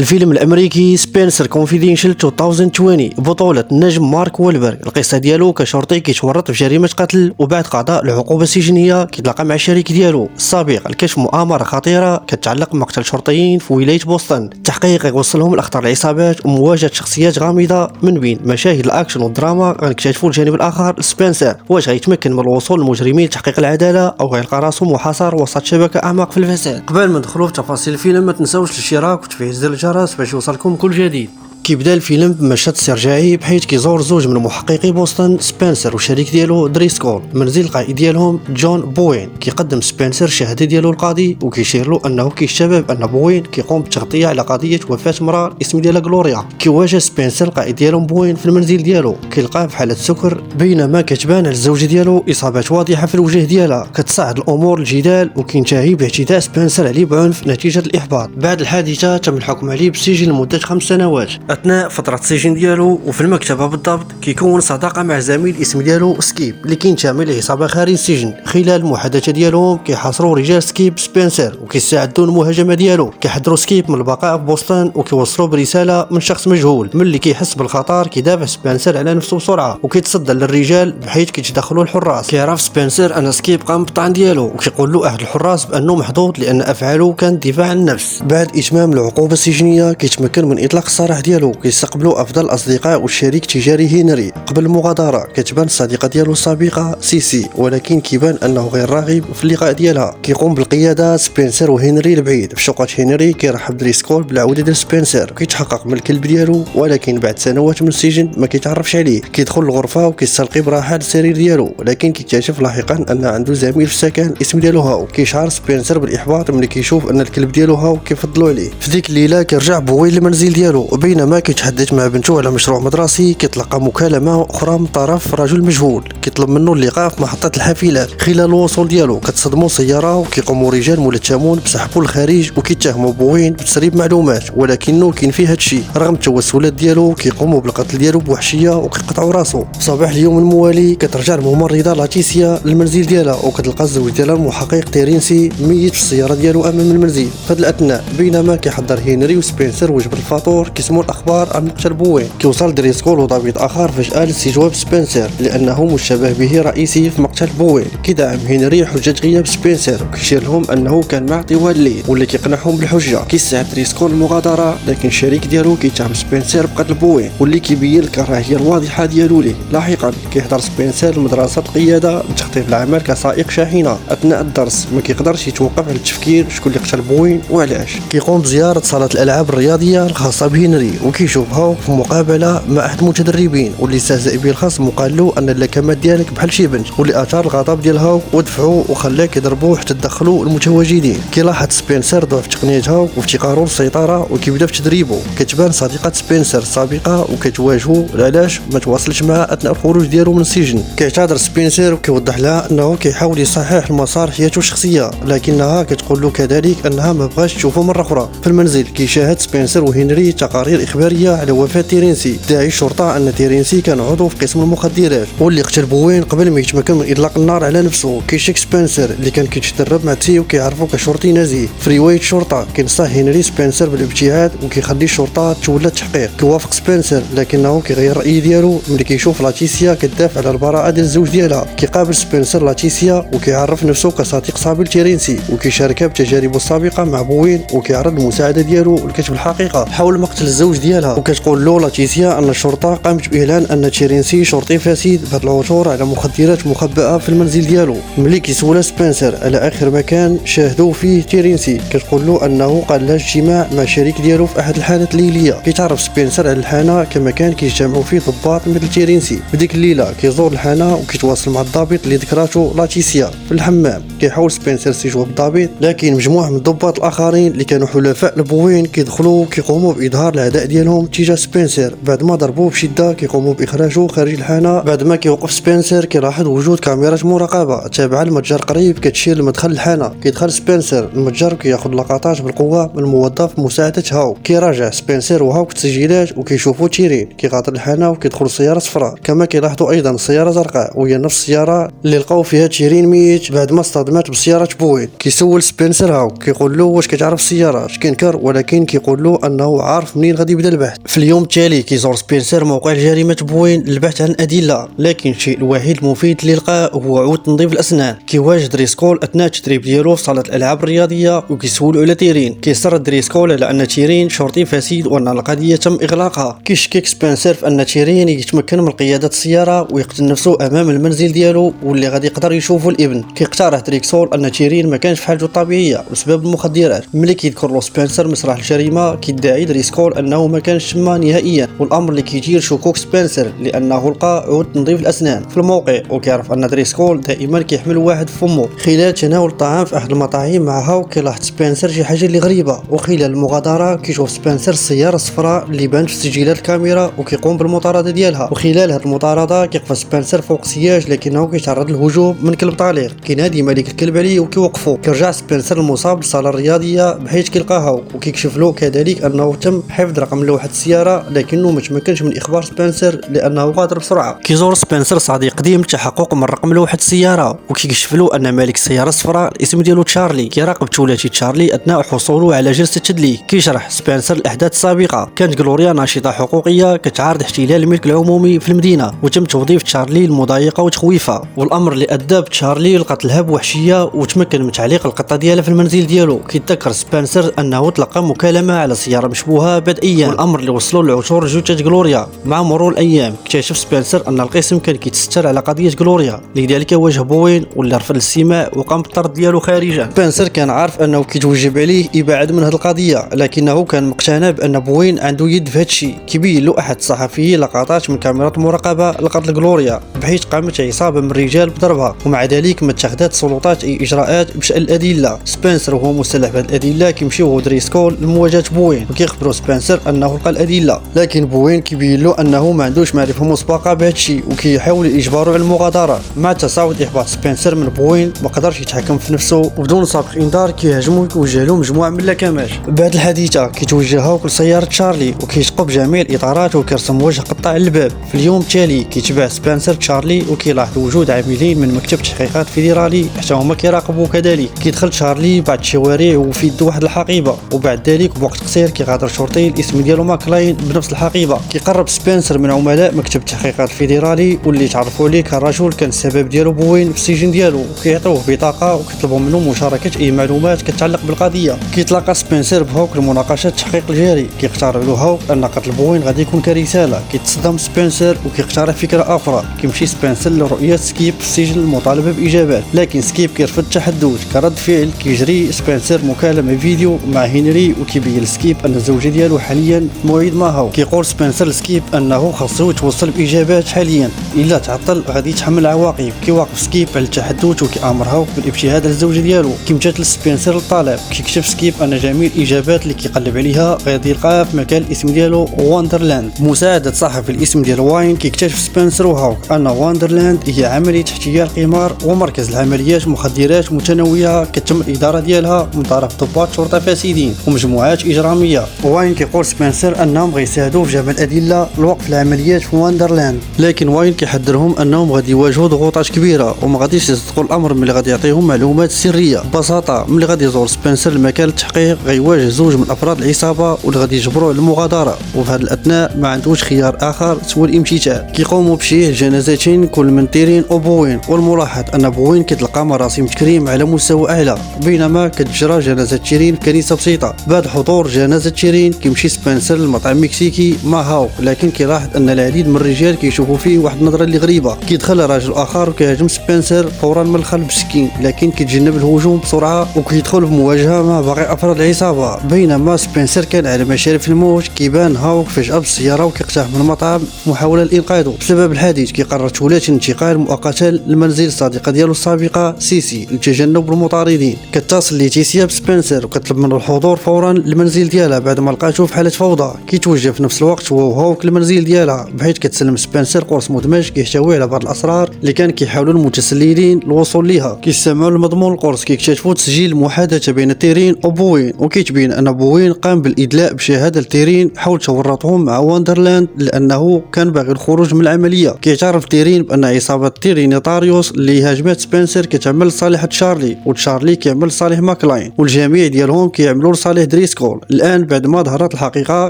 الفيلم الامريكي سبنسر كونفيدينشال 2020 بطولة النجم مارك وولبرغ. القصة ديالو كشرطي كيتورط في جريمة قتل وبعد قضاء العقوبة السجنية كيتلاقى مع الشريك ديالو السابق لكشف مؤامرة خطيرة كتعلق بمقتل شرطيين في ولاية بوسطن. التحقيق يوصلهم لاخطار العصابات ومواجهة شخصيات غامضة. من بين مشاهد الاكشن والدراما غنكتشفوا الجانب الاخر سبنسر واش غيتمكن من الوصول للمجرمين لتحقيق العدالة او غيلقى راسو محاصر وسط شبكة اعماق في الفساد. قبل ما ندخلوا في تفاصيل الفيلم ما تنساوش الاشتراك وتفعيل زر الجرس باش يوصلكم كل جديد. كيبدا الفيلم بمشهد استرجاعي بحيث كيزور زوج من محققي بوسطن سبنسر والشريك ديالو دريسكول منزل القائد ديالهم جون بوين. كيقدم سبنسر الشهاده ديالو للقاضي وكيشير له انه كيشتبه بان بوين كيقوم بالتغطيه على قضيه وفاه امراه الاسم ديالها غلوريا. كيواجه سبنسر القائد ديالهم بوين في المنزل ديالو كيلقاه في حاله سكر بينما كتبان على الزوجه ديالو اصابات واضحه في الوجه ديالها. كتصاعد الامور للجدال وكينتهي باعتداء سبنسر عليه بعنف نتيجه الاحباط. بعد الحادثه تم الحكم عليه بالسجن لمده 5 سنوات. اثناء فتره السجن ديالو وفي المكتبه بالضبط كيكون صداقه مع زميل الاسم ديالو سكيب اللي كينتمي لعصابه خارج السجن. خلال المحادثه ديالهم كيحاصروا رجال سكيب سبنسر وكيساعدوا المهاجمه ديالو. كيحذروا سكيب من البقاء في بوسطن وكيوصلوا برساله من شخص مجهول. ملي كيحس بالخطر كيدافع سبنسر على نفسه بسرعه وكيتصدى للرجال بحيث كيتدخلوا الحراس. كيعرف سبنسر ان سكيب قام بالطعن ديالو وكيقول له احد الحراس بانه محظوظ لان افعاله كانت دفاع عن النفس. بعد اتمام العقوبه السجنيه كيتمكن من اطلاق السراح ديالو. كيستقبلوا افضل الاصدقاء والشريك التجاري هنري. قبل المغادره كتبان الصديقه ديالو السابقه سيسي ولكن كيبان انه غير راغب في اللقاء ديالها. كيقوم بالقياده سبنسر وهنري البعيد. في شقه هنري كيرحب دريسكول بالعوده ديال سبنسر وكيتحقق من الكلب ديالو ولكن بعد سنوات من السجن ما كيتعرفش عليه. كيدخل الغرفه وكيستلقي براحه السرير ديالو ولكن كيكتشف لاحقا ان عنده زميل في السكن الاسم ديالو هاو. كيشعر سبنسر بالاحباط ملي كيشوف ان الكلب ديالو هاو كيفضلوا عليه. في ديك الليله كيرجع بوين للمنزل ديالو وبينما كيتحدث مع بنته على مشروع مدرسي كيتلقى مكالمه اخرى من طرف رجل مجهول كيطلب منه اللقاء في محطه الحافلات. خلال الوصول ديالو كتصدموا سياره وكيقوموا رجال ملثمون بسحبوا الخارج وكيتهموا بوين بتسريب معلومات ولكنه كينفي هذا الشيء. رغم التوسلات ديالو كيقوموا بالقتل ديالو بوحشيه وكيقطعوا راسو. صباح اليوم الموالي كترجع الممرضه لاتيسيا للمنزل ديالها وكتلقى الزوج ديالها المحقق تيرينسي ميت في السياره ديالو امام المنزل. في هذا الاثناء بينما كيحضر هنري وسبنسر وجبه الفطور كيسمعوا الاخبار عن مقتل بوين. كيوصل دريسكول وضابط اخر فجاه لاستجواب سبنسر لانه مشتبه به رئيسي في مقتل بوين. كيدعم هنري حجه غياب سبنسر وكيشير لهم انه كان مع طوال الليل واللي كيقنعهم بالحجه. كيستعد دريسكول المغادره لكن الشريك ديالو كيتهم سبنسر بقتل بوين واللي كيبين الكراهيه الواضحه ديالو ليه. لاحقا كيحضر سبنسر لمدرسه القياده لتخطيط العمل كسائق شاحنه. اثناء الدرس ما كيقدرش يتوقف على التفكير شكون اللي قتل بوين وعلاش. كيقوم بزياره صاله الالعاب الرياضيه الخاصه بهنري وكيشوفها في مقابله مع احد المتدربين واللي استهزأ به الخصم وقال له ان اللكمات ديالك بحال شي بنت واللي اثار الغضب ديالها ودفعوا وخلاه كيضربوه حتى تدخلوا المتواجدين. كيلاحظ سبنسر ضعف تقنيتها وافتقاره للسيطره وكيبدا في تدريبه. كتبان صديقه سبنسر السابقه وكتواجهه علاش ما تواصلش معها اثناء الخروج ديالو من السجن. كيعتذر سبنسر وكيوضح لها انه كيحاول يصحح المسار حياته الشخصيه لكنها كتقول له كذلك انها ما بغاش تشوفه مره اخرى. في المنزل كيشاهد سبنسر وهنري تقارير اخباريه على وفاه تيرينسي. داعي الشرطه ان تيرينسي كان عضو في قسم المخدرات واللي قتل بوين قبل ما يتمكن من اطلاق النار على نفسه. كيشك سبنسر اللي كان كيتدرب مع تي وكيعرفو كشرطي نزيه. في روايه الشرطه كينصح هنري سبنسر بالابتعاد وكيخلي الشرطه تولى التحقيق. كيوافق سبنسر لكنه كيغير الراي ديالو ملي كيشوف لاتيسيا كتدافع على البراءه ديال الزوج ديالها. كيقابل سبنسر لاتيسيا وكيعرف نفسه كصديق صابي لتيرينسي وكيشاركها بتجاربه السابقه مع بوين وكيعرض المساعده ديالو لكشف الحقيقه حول مقتل الزوج ديالها. وكتقول له لاتيسيا ان الشرطه قامت باعلان ان تيرينسي شرطي فاسد بهذا العثور على مخدرات مخبأه في المنزل ديالو. ملي كيسول سبنسر على اخر مكان شاهدوا فيه تيرينسي كتقول له انه قال لها اجتماع مع شريك ديالو في احد الحانات الليليه. كيتعرف سبنسر على الحانه كمكان كيجتمعوا فيه ضباط مثل تيرينسي. بديك الليله كيزور الحانه وكيتواصل مع الضابط اللي ذكراته لاتيسيا في الحمام. كيحاول سبنسر يستجوب الضابط لكن مجموعه من الضباط الاخرين اللي كانوا حلفاء لبوين كيدخلوا وكيقوموا باظهار العداء ديالهم ديالهم تجاه سبنسر. بعد ما ضربوه بشده كيقوموا باخراجه خارج الحانه. بعد ما كيوقف سبنسر كيلاحظ وجود كاميرات مراقبه تابعه للمتجر قريب كتشير لمدخل الحانه. كيدخل سبنسر المتجر وكياخذ لقطات بالقوه من الموظف بمساعده هاو. كيراجع سبنسر وهاوك التسجيلات وكيشوفوا تيرين كيغادر الحانه وكيدخل سياره صفراء. كما كيلاحظوا ايضا سياره زرقاء وهي نفس السياره اللي لقاو فيها تيرين ميت بعد ما اصطدمت بسياره بوين. كيسول سبنسر هاو كيقول له واش كتعرف السيارات. كينكر ولكن كيقول له انه عارف منين غادي يبدا البحث. في اليوم التالي كيزور سبنسر موقع جريمه بوين للبحث عن ادله، لكن الشيء الوحيد المفيد اللي لقاه هو عود تنظيف الاسنان. كيواجه دريسكول اثناء التدريب ديالو في صاله الالعاب الرياضيه وكيسولوا على تيرين. كيصر دريسكول على ان تيرين شرطي فاسد وان القضيه تم اغلاقها. كيشكك سبنسر في ان تيرين يتمكن من قياده السياره ويقتل نفسه امام المنزل ديالو واللي غادي يقدر يشوفوا الابن. كيقترح دريسكول ان تيرين ما كانش في حالته الطبيعيه بسبب المخدرات. ملي كيذكر له سبنسر مسرح الجريمه كيدعي دريسكول انه ما كانش تما نهائيا، والامر اللي كيثير شكوك سبنسر لانه لقى عود تنظيف الاسنان في الموقع. وكيعرف ان دريسكول دائما كيحمل واحد في فمه. خلال تناول الطعام في احد المطاعم مع هاو كيلاحظ سبنسر شي حاجه اللي غريبه، وخلال المغادره كيشوف سبنسر السياره الصفراء اللي بانت في تسجيلات الكاميرا وكيقوم بالمطارده ديالها. وخلال هذه المطارده كيقف سبنسر فوق سياج لكنه كيتعرض للهجوم من كلب طليق. كينادي ملك الكلب عليه وكيوقفوا. كيرجع سبنسر المصاب للصاله الرياضيه بحيث كيلقى هاو وكيكشف له كذلك انه تم حفظ رقم لوحه السياره لكنه ما تمكنش من اخبار سبنسر لانه غادر بسرعه. كيزور سبنسر صديق قديم للتحقق من رقم لوحه السياره وكيكشف له ان مالك السياره الصفراء الاسم ديالو تشارلي. كيراقب تولاتي تشارلي اثناء حصوله على جلسه تدليك. كيشرح سبنسر الاحداث السابقه. كانت غلوريا ناشطه حقوقيه كتعارض احتلال الملك العمومي في المدينه وتم توظيف تشارلي للمضايقه وتخويفها، والامر اللي ادى بتشارلي لقتلها بوحشيه وتمكن من تعليق القطه ديالها في المنزل ديالو. كيتذكر سبنسر انه تلقى مكالمه على سياره مشبوهه بدئيا، والامر اللي وصلوا لعثور جثه غلوريا. مع مرور الايام اكتشف سبنسر ان القسم كان كيتستر على قضيه غلوريا، لذلك واجه بوين واللي رفض الاستماع وقام بالطرد ديالو خارجا. سبنسر كان عارف انه كيتوجب عليه ابعاد من هذه القضيه، لكنه كان مقتنع بان بوين عنده يد في هذا الشيء. كيبين له احد الصحفيين لقطات من كاميرات المراقبه لقتل غلوريا بحيث قامت عصابه من الرجال بضربها، ومع ذلك ما اتخذت السلطات اي اجراءات بشان الادله. سبنسر وهو مسلح بهذه الادله كيمشيو هو دريسكول لمواجهه بوين وكيخبروا سبنسر انه لقى الادله، لكن بوين كيبين له انه ما عندوش معرفه مسبقه بهذا الشيء وكيحاول يجبروا على المغادره. مع تصاعد احباط سبنسر من بوين ما قدرش يتحكم في نفسه وبدون سابق انذار كيهاجموا ويوجه له مجموعه من اللكمات. بعد الحادثه كيتوجهوا لسياره تشارلي وكيشقوا بجميع الاطارات وكيرسم وجه قطع الباب. في اليوم التالي كيتبع سبنسر تشارلي وكيلاحظ وجود عاملين من مكتب تحقيقات فيدرالي حتى هما كيراقبوا كذلك. كيدخل تشارلي بعد الشوارع وفي يد واحد الحقيبه، وبعد ذلك بوقت قصير كيغادر شرطي الاسم ديالو ماكلاين بنفس الحقيبه. كيقرب سبنسر من عملاء مكتب التحقيقات الفيدرالي واللي تعرفوا عليه كرجل كان السبب ديالو بوين في السجن ديالو، وكيعطيوه بطاقه وكيطلبوا منه مشاركه اي معلومات كتعلق بالقضيه. كيتلاقى سبنسر بهوك لمناقشه التحقيق الجاري. كيقترح له هوك ان قتل بوين غادي يكون كرساله. كيتصدم سبنسر وكيقترح فكره اخرى. كيمشي سبنسر لرؤيه سكيب في السجن المطالبه باجابات، لكن سكيب كيرفض التحدث. كرد فعل كيجري سبنسر مكالمه فيديو مع هنري وكيبين لسكيب ان الزوجه ديالو حاليا في موعد مع هاو. كيقول سبنسر لسكيب انه خاصو يتوصل باجابات حاليا، الا تعطل غادي يتحمل العواقب. كيوقف سكيب على التحدث وكيامر هاو بالابتعاد على الزوجه ديالو. كيمتثل سبنسر للطلب. كيكشف سكيب ان جميع الاجابات اللي كيقلب عليها غادي يلقاها في مكان الاسم ديالو واندرلاند. مساعده صحفي الاسم ديال واين كيكتشف سبنسر وهاوك ان واندرلاند هي عمليه احتيال قمار ومركز العمليات مخدرات متنوعه كتم الاداره ديالها من طرف ضباط شرطه فاسدين ومجموعات اجراميه. واين كيقول سبنسر انهم غيساعدوا في جمع الادله لوقف العمليات في واندرلاند، لكن واين كيحذرهم انهم غادي يواجهوا ضغوطات كبيره وما غاديش يصدقوا الامر ملي غادي يعطيهم معلومات سريه. ببساطه ملي غادي يزور سبنسر المكان التحقيق غيواجه زوج من افراد العصابه واللي غادي يجبروه على المغادره، وفي هذا الاثناء ما عندوش خيار اخر سوى الامتثال. كيقوموا بشيء جنازتين كل من تيرين وبوين، والملاحظ ان بوين كتلقى مراسم تكريم على مستوى اعلى بينما كتجرى جنازه تيرين في كنيسه بسيطه. بعد حضور جنازه تيرين كيمشي سبنسر للمطعم مكسيكي مع هاو، لكن كيلاحظ ان العديد من الرجال كيشوفوا فيه واحد النظره اللي غريبه. كيدخل راجل اخر وكيهاجم سبنسر فورا من الخلف بالسكين، لكن كيتجنب الهجوم بسرعه وكيدخل في مواجهه مع باقي افراد العصابه. بينما سبنسر كان على مشارف الموت كيبان هاو فجاه بالسياره وكيقتحم من المطعم محاوله لانقاذه. بسبب الحادث كيقرر قررت ولاة الانتقال مؤقتا للمنزل الصديقة ديالو السابقة سيسي لتجنب المطاردين. كتصل ليتيسيا بسبنسر وكتطلب منه الحضور فورا للمنزل ديالها بعد ما لقاتو في حالة فوضى. كيتوجه في نفس الوقت هو وهاوك للمنزل ديالها، بحيث كتسلم سبنسر قرص مدمج كيحتوي على بعض الاسرار اللي كان كيحاولوا المتسللين الوصول ليها. كيستمعوا لمضمون القرص كيكتشفوا تسجيل المحادثة بين تيرين وبوين، وكيتبين ان بوين قام بالادلاء بشهادة لتيرين حول تورطهم مع وندرلاند لانه كان باغي الخروج من العملية. كيعترف تيرين بان عصابة تيرينيتاريوس اللي هاجمت سبنسر كتعمل لصالح تشارلي، وتشارلي كيعمل لصالح ماكلاين، والجميع ديالهم كيعملوا لصالح دريسكول. الان بعد ما ظهرت الحقيقة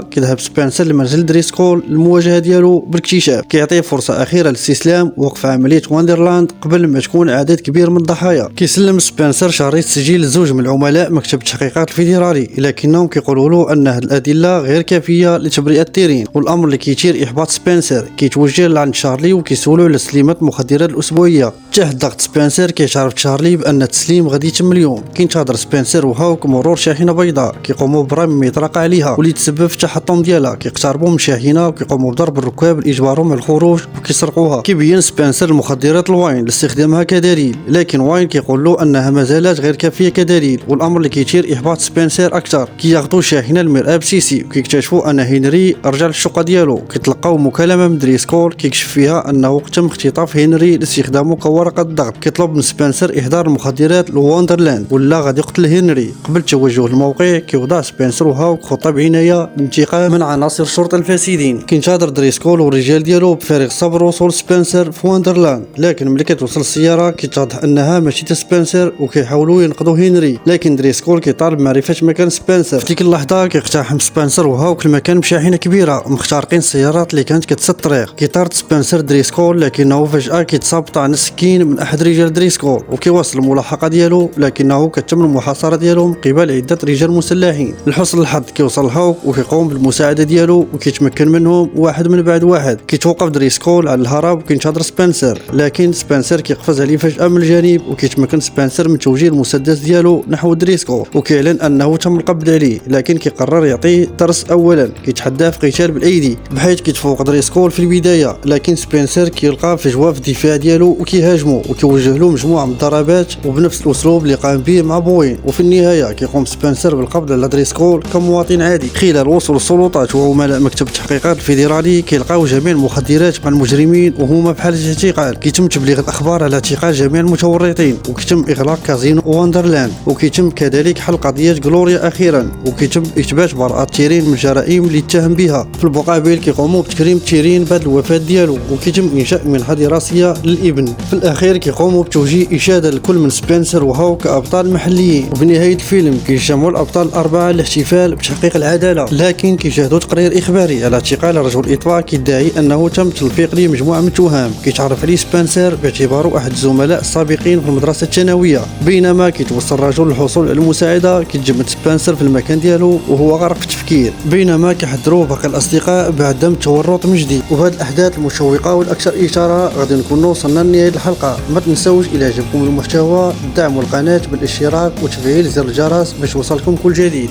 كيذهب سبنسر لمنزل دريسكول للمواجهة ديالو بالاكتشاف. كيعطيه فرصة أخيرة للاستسلام ووقف عملية وندرلاند قبل ما تكون عدد كبير من الضحايا. كيسلم سبنسر شريط تسجيل لزوج من العملاء مكتب التحقيقات الفيدرالي، لكنهم كيقولوا له ان هاد الادله غير كافيه لتبرئه تيرين، والامر اللي كيثير احباط سبنسر. كيتوجه لعند شارلي وكيسولو على تسليمات المخدرات الاسبوعيه. تحت ضغط سبنسر كيعترف تشارلي بان التسليم غادي يتم اليوم. كينتظر سبنسر وهاوك مرور شاحنه بيضاء كيقوموا برمي مطرقه عليها واللي تسبب في التحطم ديالها. كيقتربوا من الشاحنه وكيقوموا بضرب الركاب لاجبارهم على الخروج وكيسرقوها. كيبين سبنسر المخدرات الواين لاستخدامها كدليل، لكن واين كيقول له انها ما زالت غير كافيه كدليل، والامر اللي كيثير احباط سبنسر اكثر. كياخذوا الشاحنه المرآة بسيسي وكيكتشفوا ان هنري رجع للشقه ديالو. كيتلقاو مكالمه من دريسكول كيكشف فيها انه تم اختطاف هنري لاستخدامه كورقه ضغط. كيطلب من سبنسر اهدار المخدرات لوندرلاند ولا غادي يقتل هنري. قبل التوجه للموقع كيوضع سبنسر وهاوك خطه بعنايه للانتقام من عناصر الشرطه الفاسدين. كينتظر دريسكول والرجال ديالو بفارغ الصبر وصول سبنسر في وندرلاند، لكن ملي كتوصل السياره كيتضح انها ماشي تا سبنسر وكيحاولوا ينقذوا هنري. لكن دريسكول كيطالب معرفه مكان سبنسر. في ديك اللحظه كيقتحم سبنسر وهاوك المكان بشاحنه كبيره مخترقين السيارات اللي كانت كتسد الطريق. كيطارد سبنسر دريسكول لكنه فجاه كيتصاب طعن السكين من احد رجال دريسكول وكيواصل الملاحقه ديالو، لكنه كتم المحاصره ديالو من قبل عده رجال مسلحين. لحسن الحظ كيوصل هاوك وكيقوم بالمساعده ديالو وكيتمكن منهم واحد من بعد واحد. كيتوقف دريسكول على الهرب وكينتظر سبنسر، لكن سبنسر كيقفز عليه فجاه من الجانب وكيتمكن سبنسر من توجيه المسدس ديالو نحو دريسكول وكيعلن انه تم القبض عليه، لكن كيقرر يعطيه درس. اولا كيتحداه في قتال بالايدي بحيث كيتفوق دريسكول في البدايه، لكن سبنسر كيلقى فجوه في الدفاع ديالو وكيهاجمو وكيوجه له مجموعه من الضربات وبنفس الاسلوب اللي قام به مع بوين. وفي النهايه كيقوم سبنسر بالقبض على دريسكول كمواطن عادي. خلال وصول السلطات وعملاء مكتب التحقيقات الفيدرالي كيلقاو جميع المخدرات مع المجرمين وهما بحاله اعتقال. كيتم تبليغ الاخبار على اعتقال جميع المتورطين، وكيتم اغلاق كازينو وندرلاند، وكيتم كذلك حل قضيه غلوريا اخيرا، وكيتم اثبات براءه تيرين من الجرائم اللي اتهم بها. في المقابل كيقوموا بتكريم تيرين بعد الوفاه ديالو، وكيتم انشاء منحه دراسيه للابن. في الاخير كيقوموا بتوجيه اشاده لكل من سبنسر وهاوك كابطال محليين. وفي نهايه الفيلم كيجتمعوا الابطال الاربعه للاحتفال بتحقيق العداله، لكن كيشاهدوا تقرير اخباري على اعتقال رجل الاطفاء كيدعي انه تم تلفيق ليه مجموعه من التهم. كيتعرف عليه سبنسر باعتباره احد الزملاء السابقين في المدرسه الثانويه. بينما كيتوصل الرجل للحصول على المساعده كيتجمد سبنسر في المكان ديالو وهو غرق في التفكير، بينما كيحذروه باقي الاصدقاء بعدم التورط من جديد. وبهذه الاحداث المشوقه والاكثر اثاره غادي نكونوا وصلنا لنهايه الحلقه. ما تنسوش الى عجبكم المحتوى دعموا القناه بالاشتراك وتفعيل زر الجرس باش يوصلكم كل جديد.